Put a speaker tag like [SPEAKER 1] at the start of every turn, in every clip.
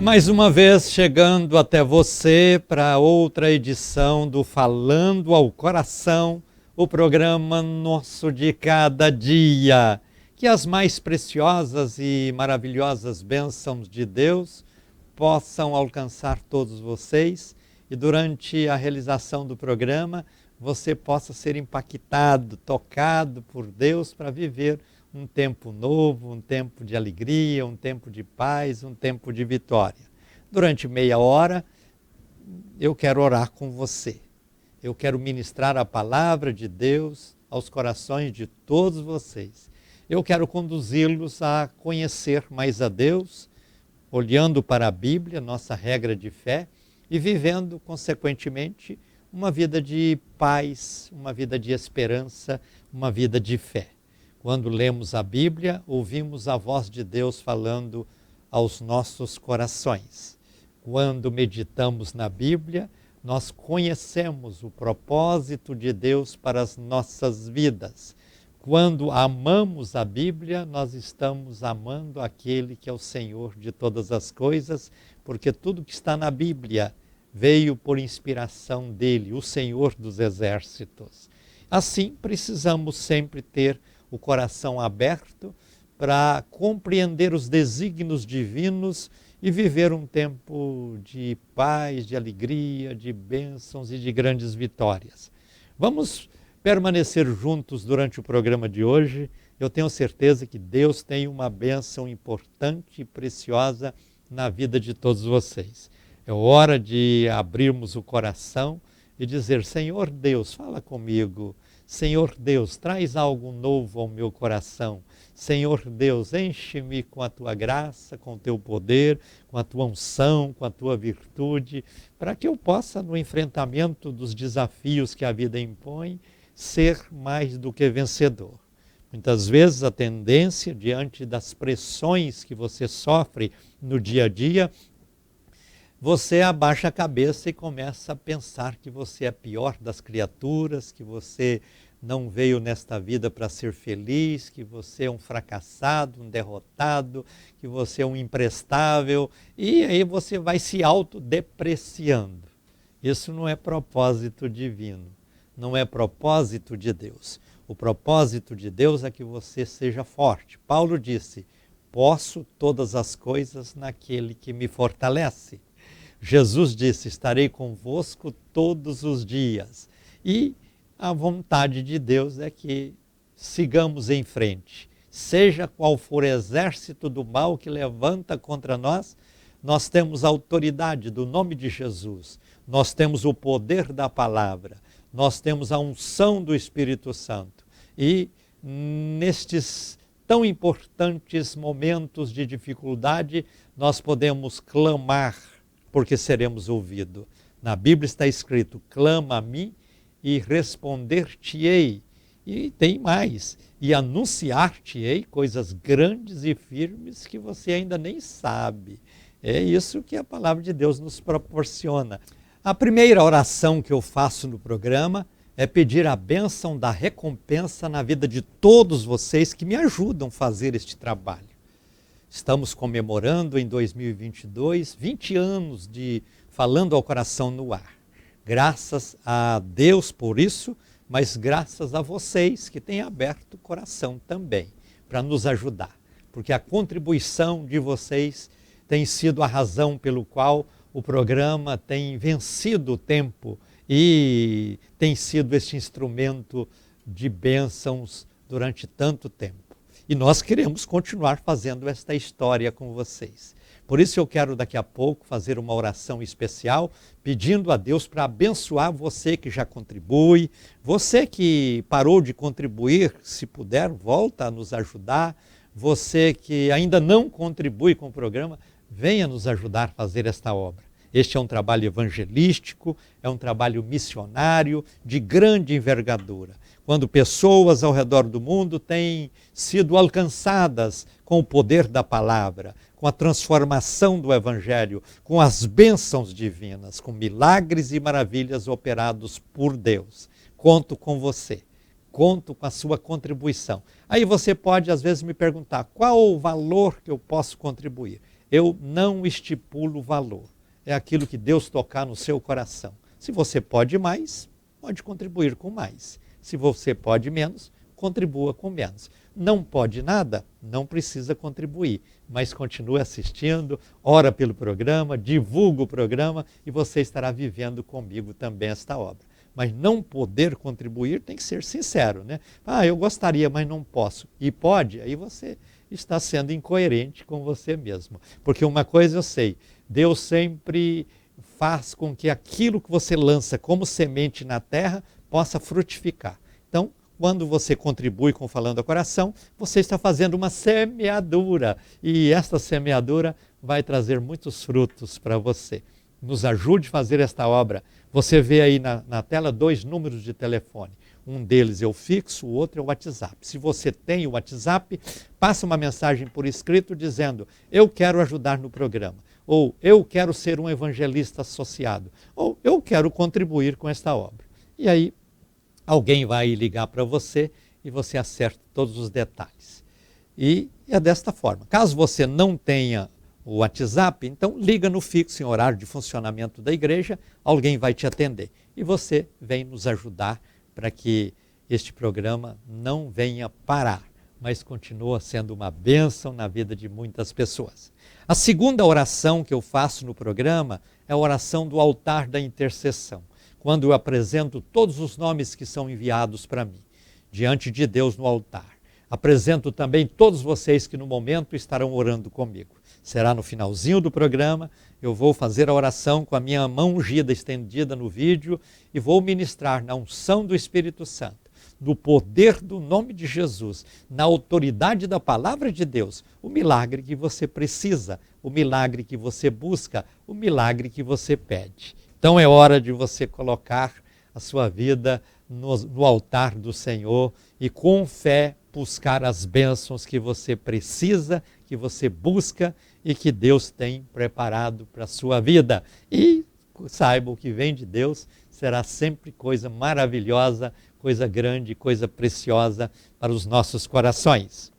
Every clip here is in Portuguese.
[SPEAKER 1] Mais uma vez chegando até você para outra edição do Falando ao Coração, o programa nosso de cada dia. Que as mais preciosas e maravilhosas bênçãos de Deus possam alcançar todos vocês e durante a realização do programa você possa ser impactado, tocado por Deus para viver um tempo novo, um tempo de alegria, um tempo de paz, um tempo de vitória. Durante meia hora, eu quero orar com você. Eu quero ministrar a palavra de Deus aos corações de todos vocês. Eu quero conduzi-los a conhecer mais a Deus, olhando para a Bíblia, nossa regra de fé, e vivendo, consequentemente, uma vida de paz, uma vida de esperança, uma vida de fé. Quando lemos a Bíblia, ouvimos a voz de Deus falando aos nossos corações. Quando meditamos na Bíblia, nós conhecemos o propósito de Deus para as nossas vidas. Quando amamos a Bíblia, nós estamos amando aquele que é o Senhor de todas as coisas, porque tudo que está na Bíblia veio por inspiração dele, o Senhor dos exércitos. Assim, precisamos sempre ter o coração aberto para compreender os desígnios divinos e viver um tempo de paz, de alegria, de bênçãos e de grandes vitórias. Vamos permanecer juntos durante o programa de hoje. Eu tenho certeza que Deus tem uma bênção importante e preciosa na vida de todos vocês. É hora de abrirmos o coração e dizer: Senhor Deus, fala comigo. Senhor Deus, traz algo novo ao meu coração. Senhor Deus, enche-me com a tua graça, com o teu poder, com a tua unção, com a tua virtude, para que eu possa, no enfrentamento dos desafios que a vida impõe, ser mais do que vencedor. Muitas vezes a tendência, diante das pressões que você sofre no dia a dia, você abaixa a cabeça e começa a pensar que você é a pior das criaturas, que você não veio nesta vida para ser feliz, que você é um fracassado, um derrotado, que você é um imprestável, e aí você vai se autodepreciando. Isso não é propósito divino, não é propósito de Deus. O propósito de Deus é que você seja forte. Paulo disse: posso todas as coisas naquele que me fortalece. Jesus disse: estarei convosco todos os dias. E a vontade de Deus é que sigamos em frente. Seja qual for o exército do mal que levanta contra nós, nós temos a autoridade do nome de Jesus. Nós temos o poder da palavra. Nós temos a unção do Espírito Santo. E nestes tão importantes momentos de dificuldade, nós podemos clamar, porque seremos ouvidos. Na Bíblia está escrito: clama a mim e responder-te-ei. E tem mais: e anunciar-te-ei coisas grandes e firmes que você ainda nem sabe. É isso que a palavra de Deus nos proporciona. A primeira oração que eu faço no programa é pedir a bênção da recompensa na vida de todos vocês que me ajudam a fazer este trabalho. Estamos comemorando em 2022 20 anos de Falando ao Coração no ar. Graças a Deus por isso, mas graças a vocês que têm aberto o coração também para nos ajudar. Porque a contribuição de vocês tem sido a razão pelo qual o programa tem vencido o tempo e tem sido este instrumento de bênçãos durante tanto tempo. E nós queremos continuar fazendo esta história com vocês. Por isso eu quero daqui a pouco fazer uma oração especial, pedindo a Deus para abençoar você que já contribui, você que parou de contribuir, se puder, volta a nos ajudar, você que ainda não contribui com o programa, venha nos ajudar a fazer esta obra. Este é um trabalho evangelístico, é um trabalho missionário de grande envergadura. Quando pessoas ao redor do mundo têm sido alcançadas com o poder da palavra, com a transformação do Evangelho, com as bênçãos divinas, com milagres e maravilhas operados por Deus. Conto com você, conto com a sua contribuição. Aí você pode às vezes me perguntar: qual o valor que eu posso contribuir? eu não estipulo valor. É aquilo que Deus tocar no seu coração. Se você pode mais, pode contribuir com mais. Se você pode menos, contribua com menos. Não pode nada, não precisa contribuir, mas continue assistindo, ora pelo programa, divulga o programa e você estará vivendo comigo também esta obra. Mas não poder contribuir tem que ser sincero, né? Eu gostaria, mas não posso. E pode, aí você está sendo incoerente com você mesmo. Porque uma coisa eu sei, Deus sempre faz com que aquilo que você lança como semente na terra possa frutificar. Então, quando você contribui com Falando ao Coração, você está fazendo uma semeadura. E esta semeadura vai trazer muitos frutos para você. Nos ajude a fazer esta obra. Você vê aí na tela 2 números de telefone. Um deles é o fixo, o outro é o WhatsApp. Se você tem o WhatsApp, passa uma mensagem por escrito dizendo: eu quero ajudar no programa. Ou eu quero ser um evangelista associado. Ou eu quero contribuir com esta obra. E aí alguém vai ligar para você e você acerta todos os detalhes. E é desta forma. Caso você não tenha o WhatsApp, então liga no fixo em horário de funcionamento da igreja, alguém vai te atender. E você vem nos ajudar para que este programa não venha parar, mas continua sendo uma bênção na vida de muitas pessoas. A segunda oração que eu faço no programa é a oração do altar da intercessão, quando eu apresento todos os nomes que são enviados para mim, diante de Deus no altar. Apresento também todos vocês que no momento estarão orando comigo. Será no finalzinho do programa, eu vou fazer a oração com a minha mão ungida estendida no vídeo e vou ministrar na unção do Espírito Santo, no poder do nome de Jesus, na autoridade da palavra de Deus, o milagre que você precisa, o milagre que você busca, o milagre que você pede. Então é hora de você colocar a sua vida no altar do Senhor e com fé buscar as bênçãos que você precisa, que você busca e que Deus tem preparado para a sua vida. E saiba, o que vem de Deus será sempre coisa maravilhosa, coisa grande, coisa preciosa para os nossos corações.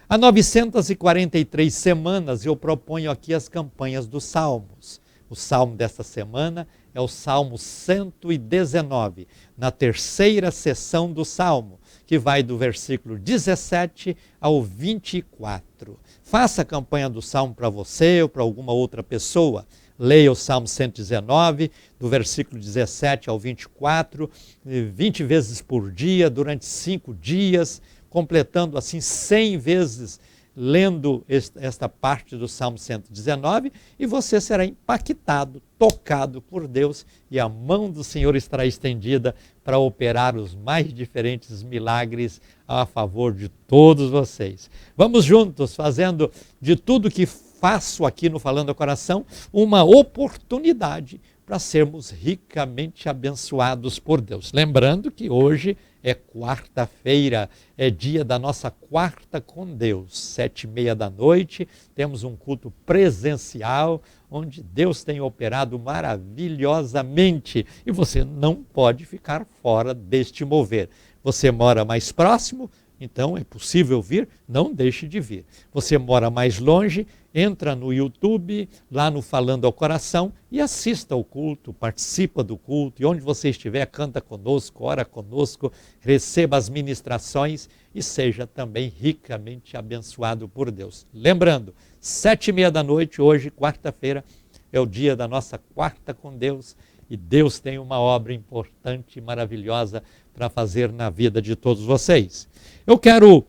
[SPEAKER 1] Há 943 semanas eu proponho aqui as campanhas dos Salmos. O salmo desta semana é o Salmo 119, na terceira sessão do Salmo, que vai do versículo 17 ao 24. Faça a campanha do Salmo para você ou para alguma outra pessoa. Leia o Salmo 119, do versículo 17 ao 24, 20 vezes por dia, durante 5 dias, completando assim 100 vezes lendo esta parte do Salmo 119, e você será impactado, tocado por Deus, e a mão do Senhor estará estendida para operar os mais diferentes milagres a favor de todos vocês. Vamos juntos, fazendo de tudo que faço aqui no Falando ao Coração, uma oportunidade para sermos ricamente abençoados por Deus. Lembrando que hoje é quarta-feira, é dia da nossa quarta com Deus, 7h30 da noite, temos um culto presencial, onde Deus tem operado maravilhosamente, e você não pode ficar fora deste mover. Você mora mais próximo, então é possível vir, não deixe de vir. Você mora mais longe, entra no YouTube, lá no Falando ao Coração, e assista ao culto, participa do culto, e onde você estiver, canta conosco, ora conosco, receba as ministrações e seja também ricamente abençoado por Deus. Lembrando, 7h30 da noite, hoje, quarta-feira, é o dia da nossa quarta com Deus, e Deus tem uma obra importante e maravilhosa para fazer na vida de todos vocês. Eu quero,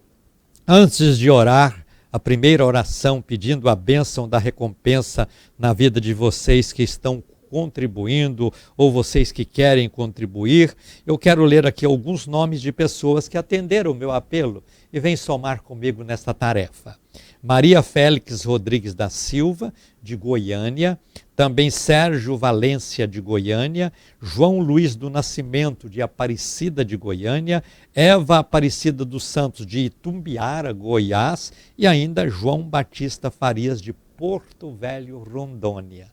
[SPEAKER 1] antes de orar, a primeira oração pedindo a bênção da recompensa na vida de vocês que estão contribuindo ou vocês que querem contribuir, eu quero ler aqui alguns nomes de pessoas que atenderam o meu apelo e vêm somar comigo nesta tarefa. Maria Félix Rodrigues da Silva, de Goiânia, também Sérgio Valência, de Goiânia, João Luiz do Nascimento, de Aparecida, de Goiânia, Eva Aparecida dos Santos, de Itumbiara, Goiás, e ainda João Batista Farias, de Porto Velho, Rondônia.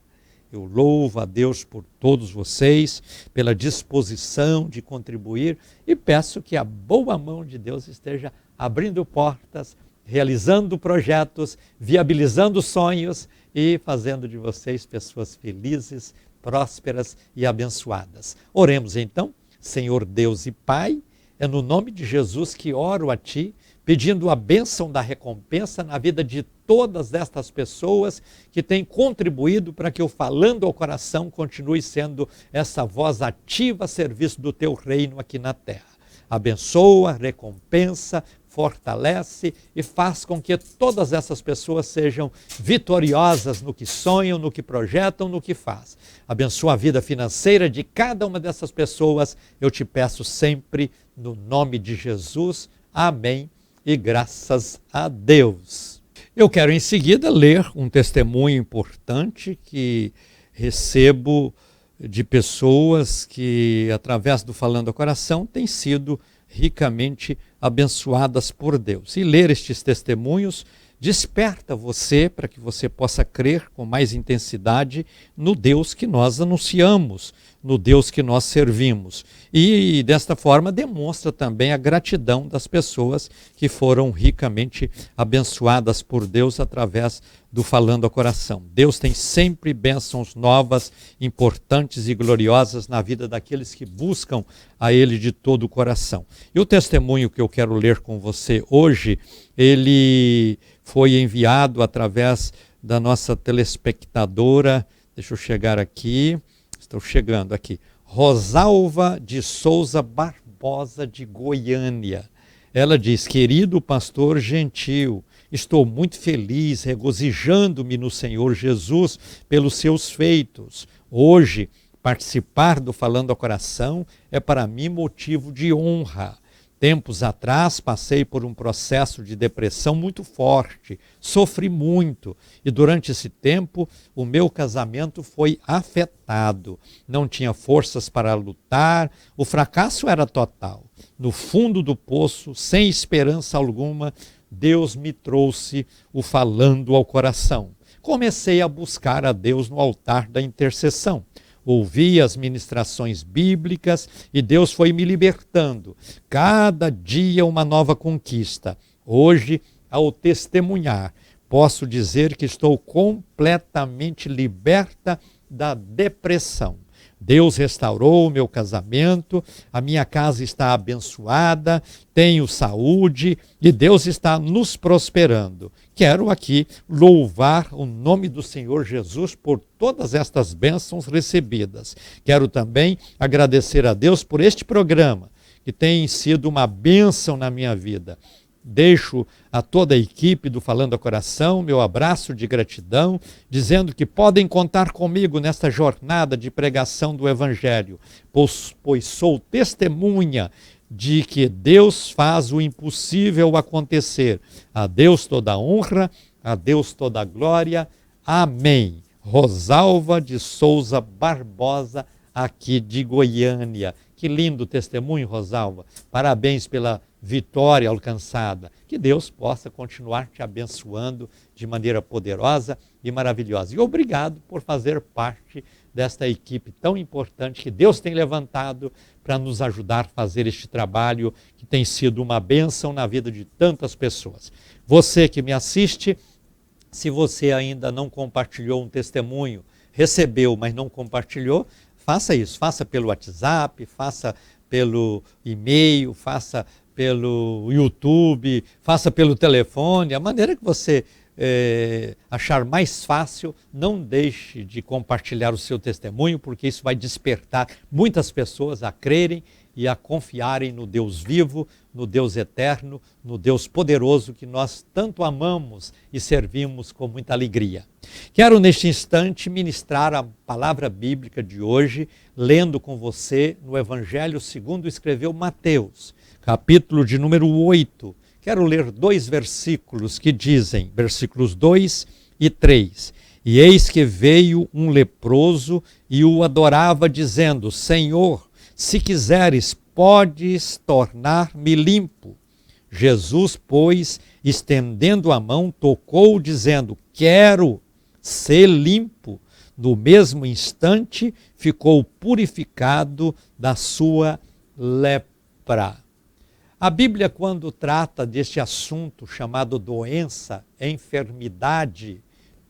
[SPEAKER 1] Eu louvo a Deus por todos vocês, pela disposição de contribuir e peço que a boa mão de Deus esteja abrindo portas, realizando projetos, viabilizando sonhos e fazendo de vocês pessoas felizes, prósperas e abençoadas. Oremos então. Senhor Deus e Pai, é no nome de Jesus que oro a Ti, pedindo a bênção da recompensa na vida de todas estas pessoas que têm contribuído para que o Falando ao Coração continue sendo essa voz ativa a serviço do Teu reino aqui na terra. Abençoa, recompensa, fortalece e faz com que todas essas pessoas sejam vitoriosas no que sonham, no que projetam, no que faz. Abençoa a vida financeira de cada uma dessas pessoas, eu te peço sempre no nome de Jesus. Amém e graças a Deus. Eu quero em seguida ler um testemunho importante que recebo de pessoas que, através do Falando ao Coração, têm sido ricamente abençoadas por Deus. E ler estes testemunhos desperta você para que você possa crer com mais intensidade no Deus que nós anunciamos, no Deus que nós servimos. E desta forma demonstra também a gratidão das pessoas que foram ricamente abençoadas por Deus através do Falando ao Coração. Deus tem sempre bênçãos novas, importantes e gloriosas na vida daqueles que buscam a Ele de todo o coração. E o testemunho que eu quero ler com você hoje, ele foi enviado através da nossa telespectadora, deixa eu chegar aqui, estou chegando aqui, Rosalva de Souza Barbosa de Goiânia. Ela diz: querido pastor Gentil, estou muito feliz, regozijando-me no Senhor Jesus pelos seus feitos. Hoje, participar do Falando ao Coração é para mim motivo de honra. Tempos atrás, passei por um processo de depressão muito forte, sofri muito e durante esse tempo o meu casamento foi afetado. Não tinha forças para lutar, o fracasso era total. No fundo do poço, sem esperança alguma, Deus me trouxe o Falando ao Coração. Comecei a buscar a Deus no altar da intercessão. Ouvi as ministrações bíblicas e Deus foi me libertando. Cada dia uma nova conquista. Hoje, ao testemunhar, posso dizer que estou completamente liberta da depressão. Deus restaurou o meu casamento, a minha casa está abençoada, tenho saúde e Deus está nos prosperando. Quero aqui louvar o nome do Senhor Jesus por todas estas bênçãos recebidas. Quero também agradecer a Deus por este programa, que tem sido uma bênção na minha vida. Deixo a toda a equipe do Falando ao Coração meu abraço de gratidão, dizendo que podem contar comigo nesta jornada de pregação do Evangelho, pois sou testemunha de que Deus faz o impossível acontecer. A Deus toda a honra, a Deus toda a glória. Amém. Rosalva de Souza Barbosa, aqui de Goiânia. Que lindo testemunho, Rosalva. Parabéns pela vitória alcançada. Que Deus possa continuar te abençoando de maneira poderosa e maravilhosa. E obrigado por fazer parte desta equipe tão importante que Deus tem levantado para nos ajudar a fazer este trabalho que tem sido uma bênção na vida de tantas pessoas. Você que me assiste, se você ainda não compartilhou um testemunho, recebeu, mas não compartilhou, faça isso. Faça pelo WhatsApp, faça pelo e-mail, faça pelo YouTube, faça pelo telefone, a maneira que você achar mais fácil. Não deixe de compartilhar o seu testemunho, porque isso vai despertar muitas pessoas a crerem e a confiarem no Deus vivo, no Deus eterno, no Deus poderoso que nós tanto amamos e servimos com muita alegria. Quero neste instante ministrar a palavra bíblica de hoje, lendo com você no Evangelho segundo escreveu Mateus, capítulo de número 8. Quero ler 2 versículos que dizem, versículos 2 e 3. E eis que veio um leproso e o adorava, dizendo: Senhor, se quiseres, podes tornar-me limpo. Jesus, pois, estendendo a mão, tocou, dizendo: quero ser limpo. No mesmo instante, ficou purificado da sua lepra. A Bíblia, quando trata deste assunto chamado doença, enfermidade,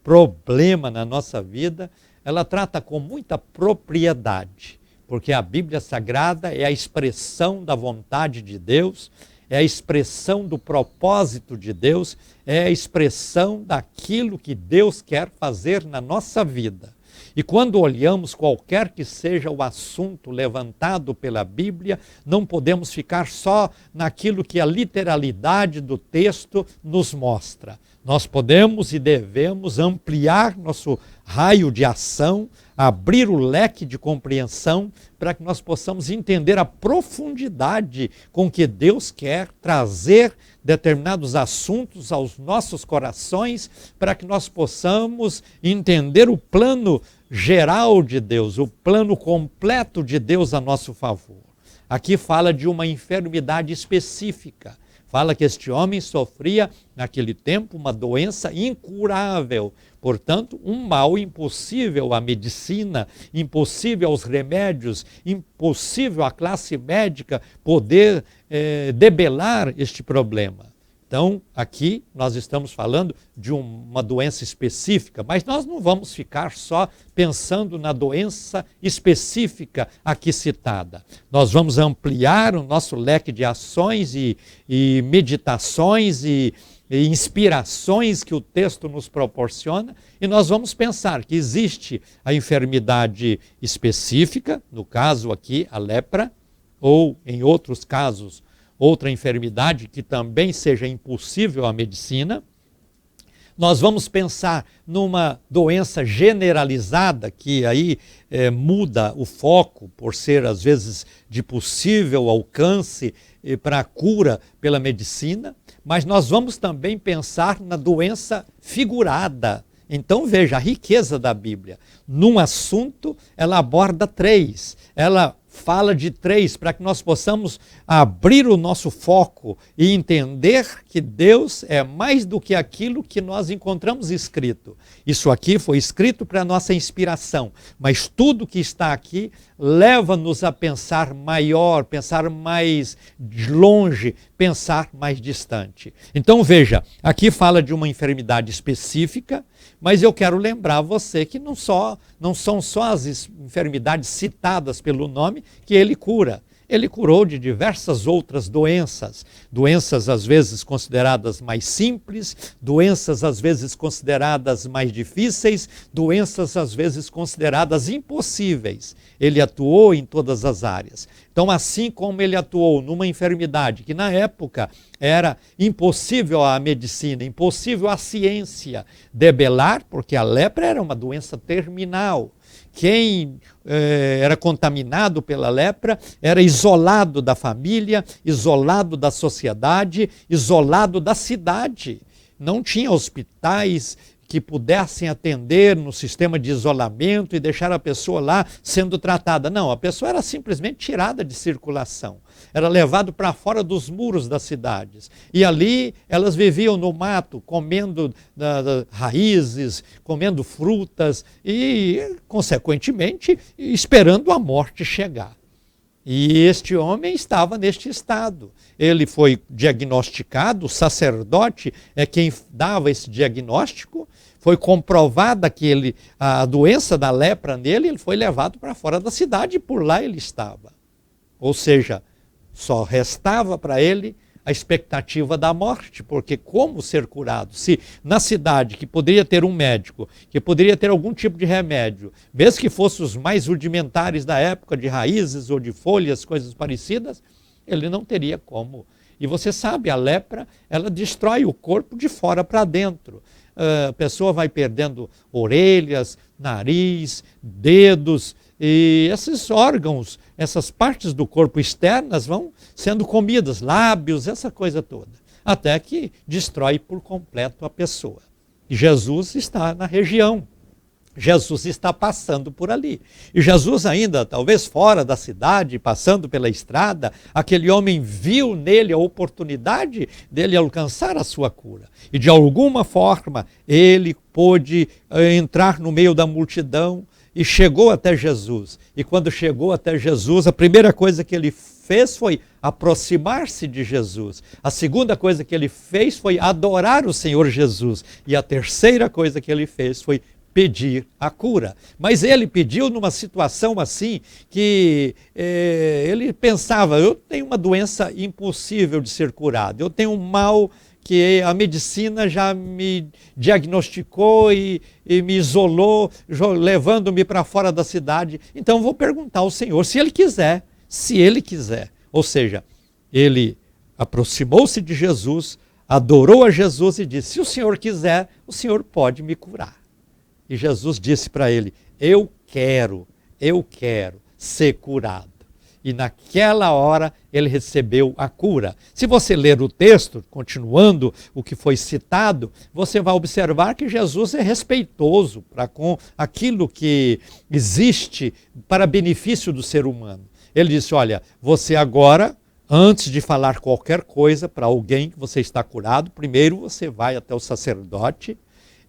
[SPEAKER 1] problema na nossa vida, ela trata com muita propriedade, porque a Bíblia Sagrada é a expressão da vontade de Deus, é a expressão do propósito de Deus, é a expressão daquilo que Deus quer fazer na nossa vida. E quando olhamos qualquer que seja o assunto levantado pela Bíblia, não podemos ficar só naquilo que a literalidade do texto nos mostra. Nós podemos e devemos ampliar nosso raio de ação, abrir o leque de compreensão para que nós possamos entender a profundidade com que Deus quer trazer determinados assuntos aos nossos corações, para que nós possamos entender o plano geral de Deus, o plano completo de Deus a nosso favor. Aqui fala de uma enfermidade específica. Fala que este homem sofria, naquele tempo, uma doença incurável. Portanto, um mal impossível à medicina, impossível aos remédios, impossível à classe médica poder debelar este problema. Então, aqui nós estamos falando de uma doença específica, mas nós não vamos ficar só pensando na doença específica aqui citada. Nós vamos ampliar o nosso leque de ações e meditações e inspirações que o texto nos proporciona, e nós vamos pensar que existe a enfermidade específica, no caso aqui a lepra, ou em outros casos outra enfermidade que também seja impossível à medicina. Nós vamos pensar numa doença generalizada, que aí muda o foco, por ser às vezes de possível alcance para a cura pela medicina, mas nós vamos também pensar na doença figurada. Então veja a riqueza da Bíblia. Num assunto, ela aborda 3, ela fala de 3, para que nós possamos abrir o nosso foco e entender que Deus é mais do que aquilo que nós encontramos escrito. Isso aqui foi escrito para a nossa inspiração, mas tudo que está aqui leva-nos a pensar maior, pensar mais longe, pensar mais distante. Então veja, aqui fala de uma enfermidade específica, mas eu quero lembrar você que não são só as enfermidades citadas pelo nome que ele cura. Ele curou de diversas outras doenças. Doenças às vezes consideradas mais simples, doenças às vezes consideradas mais difíceis, doenças às vezes consideradas impossíveis. Ele atuou em todas as áreas. Então, assim como ele atuou numa enfermidade que na época era impossível à medicina, impossível à ciência debelar, porque a lepra era uma doença terminal. Quem era contaminado pela lepra era isolado da família, isolado da sociedade, isolado da cidade. Não tinha hospitais que pudessem atender no sistema de isolamento e deixar a pessoa lá sendo tratada. Não, a pessoa era simplesmente tirada de circulação. Era levado para fora dos muros das cidades. E ali elas viviam no mato, comendo raízes, comendo frutas e, consequentemente, esperando a morte chegar. E este homem estava neste estado. Ele foi diagnosticado, o sacerdote é quem dava esse diagnóstico, foi comprovada que a doença da lepra nele, ele foi levado para fora da cidade e por lá ele estava. Ou seja, só restava para ele a expectativa da morte, porque como ser curado? Se na cidade, que poderia ter um médico, que poderia ter algum tipo de remédio, mesmo que fossem os mais rudimentares da época, de raízes ou de folhas, coisas parecidas, ele não teria como. E você sabe, a lepra, ela destrói o corpo de fora para dentro. A pessoa vai perdendo orelhas, nariz, dedos, e esses órgãos, essas partes do corpo externas vão sendo comidas, lábios, essa coisa toda, até que destrói por completo a pessoa. E Jesus está na região, Jesus está passando por ali. E Jesus ainda, talvez fora da cidade, passando pela estrada, aquele homem viu nele a oportunidade dele alcançar a sua cura. E de alguma forma ele pôde entrar no meio da multidão e chegou até Jesus. E quando chegou até Jesus, a primeira coisa que ele fez foi aproximar-se de Jesus. A segunda coisa que ele fez foi adorar o Senhor Jesus. E a terceira coisa que ele fez foi pedir a cura. Mas ele pediu numa situação assim que ele pensava, eu tenho uma doença impossível de ser curada, eu tenho um mal que a medicina já me diagnosticou e me isolou, levando-me para fora da cidade. Então vou perguntar ao Senhor se ele quiser, Ou seja, ele aproximou-se de Jesus, adorou a Jesus e disse, se o Senhor quiser, o Senhor pode me curar. E Jesus disse para ele, eu quero ser curado. E naquela hora ele recebeu a cura. Se você ler o texto, continuando o que foi citado, você vai observar que Jesus é respeitoso com aquilo que existe para benefício do ser humano. Ele disse, olha, você agora, antes de falar qualquer coisa para alguém que você está curado, primeiro você vai até o sacerdote,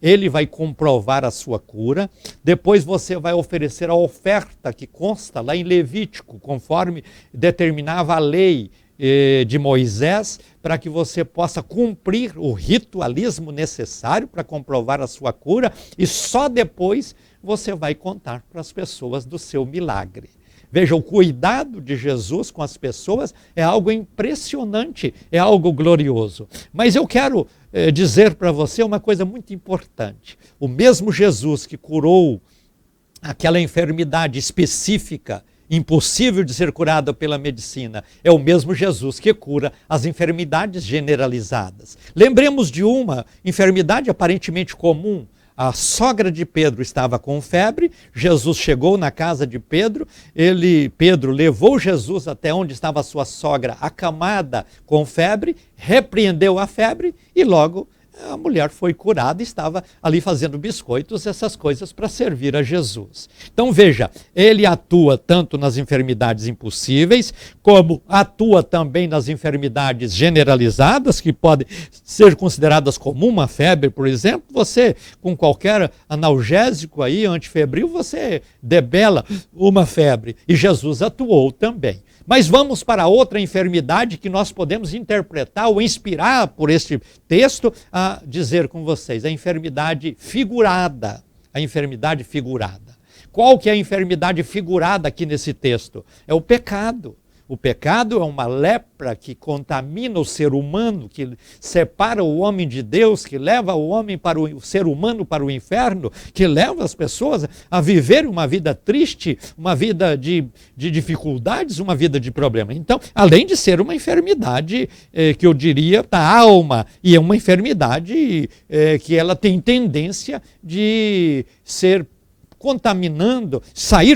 [SPEAKER 1] ele vai comprovar a sua cura, depois você vai oferecer a oferta que consta lá em Levítico, conforme determinava a lei de Moisés, para que você possa cumprir o ritualismo necessário para comprovar a sua cura, e só depois você vai contar para as pessoas do seu milagre. Veja, o cuidado de Jesus com as pessoas é algo impressionante, é algo glorioso. Mas eu quero dizer para você uma coisa muito importante. O mesmo Jesus que curou aquela enfermidade específica, impossível de ser curada pela medicina, é o mesmo Jesus que cura as enfermidades generalizadas. Lembremos de uma enfermidade aparentemente comum. A sogra de Pedro estava com febre, Jesus chegou na casa de Pedro, Pedro levou Jesus até onde estava a sua sogra acamada com febre, repreendeu a febre e logo a mulher foi curada e estava ali fazendo biscoitos, essas coisas para servir a Jesus. Então veja, ele atua tanto nas enfermidades impossíveis, como atua também nas enfermidades generalizadas, que podem ser consideradas como uma febre, por exemplo. Você, com qualquer analgésico aí, antifebril, você debela uma febre. E Jesus atuou também. Mas vamos para outra enfermidade que nós podemos interpretar ou inspirar por este texto a dizer com vocês, a enfermidade figurada. A enfermidade figurada. Qual que é a enfermidade figurada aqui nesse texto? É o pecado. O pecado é uma lepra que contamina o ser humano, que separa o homem de Deus, que leva o ser humano para o inferno, que leva as pessoas a viver uma vida triste, uma vida de dificuldades, uma vida de problema. Então, além de ser uma enfermidade que eu diria da alma, e é uma enfermidade que ela tem tendência de sair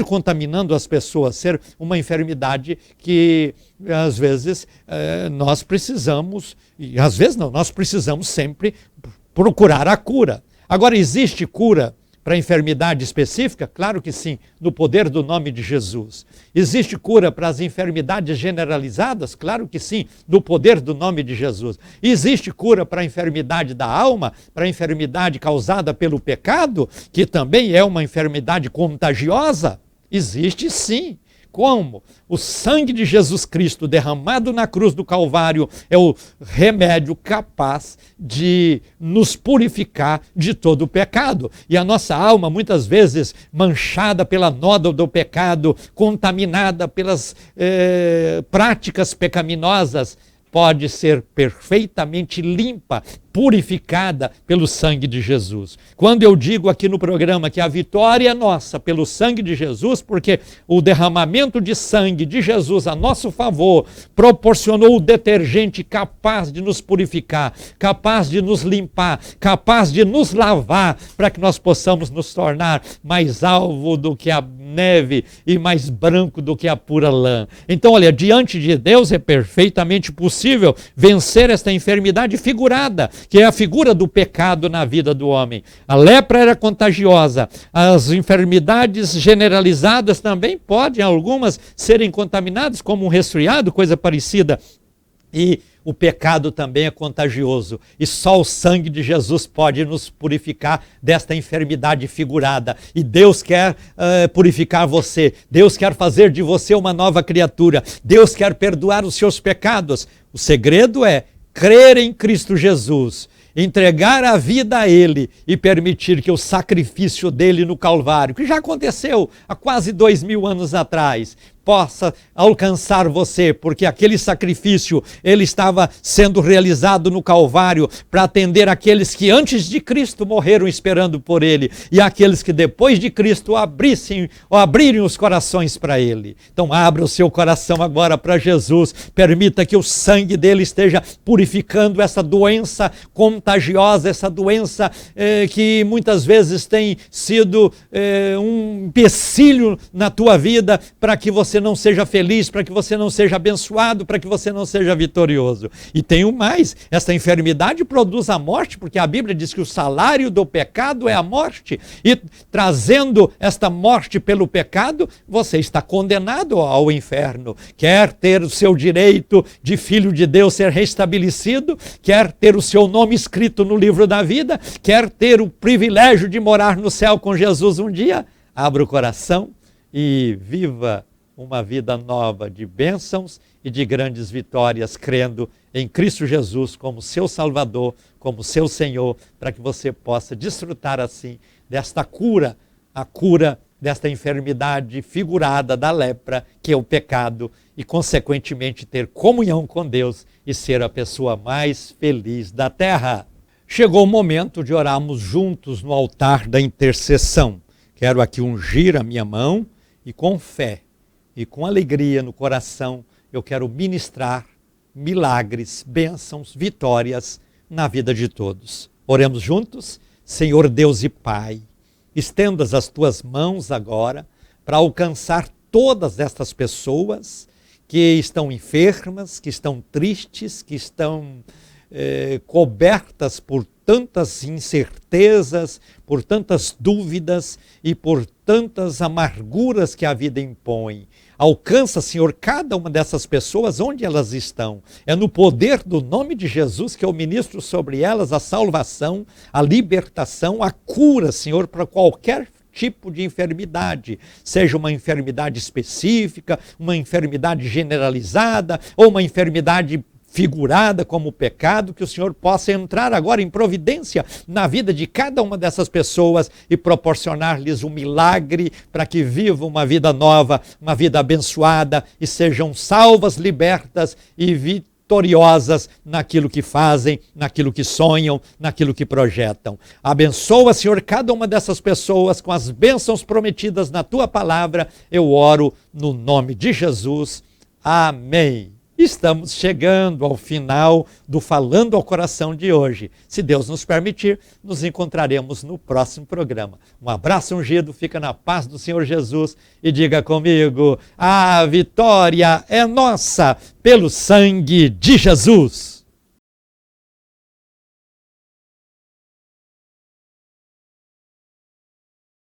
[SPEAKER 1] contaminando as pessoas, ser uma enfermidade que às vezes nós precisamos, e às vezes não, nós precisamos sempre procurar a cura. Agora, existe cura para enfermidade específica? Claro que sim, no poder do nome de Jesus. Existe cura para as enfermidades generalizadas? Claro que sim, no poder do nome de Jesus. Existe cura para a enfermidade da alma, para a enfermidade causada pelo pecado, que também é uma enfermidade contagiosa? Existe sim. Como? O sangue de Jesus Cristo derramado na cruz do Calvário é o remédio capaz de nos purificar de todo o pecado. E a nossa alma, muitas vezes manchada pela nódoa do pecado, contaminada pelas práticas pecaminosas, pode ser perfeitamente limpa, purificada pelo sangue de Jesus. Quando eu digo aqui no programa que a vitória é nossa pelo sangue de Jesus, porque o derramamento de sangue de Jesus a nosso favor proporcionou o detergente capaz de nos purificar, capaz de nos limpar, capaz de nos lavar, para que nós possamos nos tornar mais alvo do que a neve e mais branco do que a pura lã. Então, olha, diante de Deus é perfeitamente possível vencer esta enfermidade figurada, que é a figura do pecado na vida do homem. A lepra era contagiosa, as enfermidades generalizadas também podem, algumas, serem contaminadas, como um resfriado, coisa parecida. E o pecado também é contagioso. E só o sangue de Jesus pode nos purificar desta enfermidade figurada. E Deus quer purificar você. Deus quer fazer de você uma nova criatura. Deus quer perdoar os seus pecados. O segredo é crer em Cristo Jesus, entregar a vida a Ele e permitir que o sacrifício dele no Calvário, que já aconteceu há quase 2000 anos atrás, possa alcançar você, porque aquele sacrifício, ele estava sendo realizado no Calvário para atender aqueles que antes de Cristo morreram esperando por Ele, e aqueles que depois de Cristo abrirem os corações para Ele. Então abra o seu coração agora para Jesus, permita que o sangue dele esteja purificando essa doença contagiosa, essa doença que muitas vezes tem sido um empecilho na tua vida para que você não seja feliz, para que você não seja abençoado, para que você não seja vitorioso. E tenho mais, essa enfermidade produz a morte, porque a Bíblia diz que o salário do pecado é a morte, e trazendo esta morte pelo pecado, você está condenado ao inferno. Quer ter o seu direito de filho de Deus ser restabelecido, quer ter o seu nome escrito no livro da vida, quer ter o privilégio de morar no céu com Jesus um dia, abra o coração e viva uma vida nova de bênçãos e de grandes vitórias, crendo em Cristo Jesus como seu Salvador, como seu Senhor, para que você possa desfrutar assim desta cura, a cura desta enfermidade figurada da lepra, que é o pecado, e consequentemente ter comunhão com Deus e ser a pessoa mais feliz da terra. Chegou o momento de orarmos juntos no altar da intercessão. Quero aqui ungir a minha mão e com fé e com alegria no coração, eu quero ministrar milagres, bênçãos, vitórias na vida de todos. Oremos juntos? Senhor Deus e Pai, estendas as tuas mãos agora para alcançar todas estas pessoas que estão enfermas, que estão tristes, que estão cobertas por tantas incertezas, por tantas dúvidas e por tantas amarguras que a vida impõe. Alcança, Senhor, cada uma dessas pessoas onde elas estão. É no poder do nome de Jesus que eu ministro sobre elas a salvação, a libertação, a cura, Senhor, para qualquer tipo de enfermidade, seja uma enfermidade específica, uma enfermidade generalizada ou uma enfermidade figurada como pecado, que o Senhor possa entrar agora em providência na vida de cada uma dessas pessoas e proporcionar-lhes um milagre para que vivam uma vida nova, uma vida abençoada e sejam salvas, libertas e vitoriosas naquilo que fazem, naquilo que sonham, naquilo que projetam. Abençoa, Senhor, cada uma dessas pessoas com as bênçãos prometidas na Tua palavra. Eu oro no nome de Jesus. Amém. Estamos chegando ao final do Falando ao Coração de hoje. Se Deus nos permitir, nos encontraremos no próximo programa. Um abraço ungido, fica na paz do Senhor Jesus e diga comigo: a vitória é nossa pelo sangue de Jesus.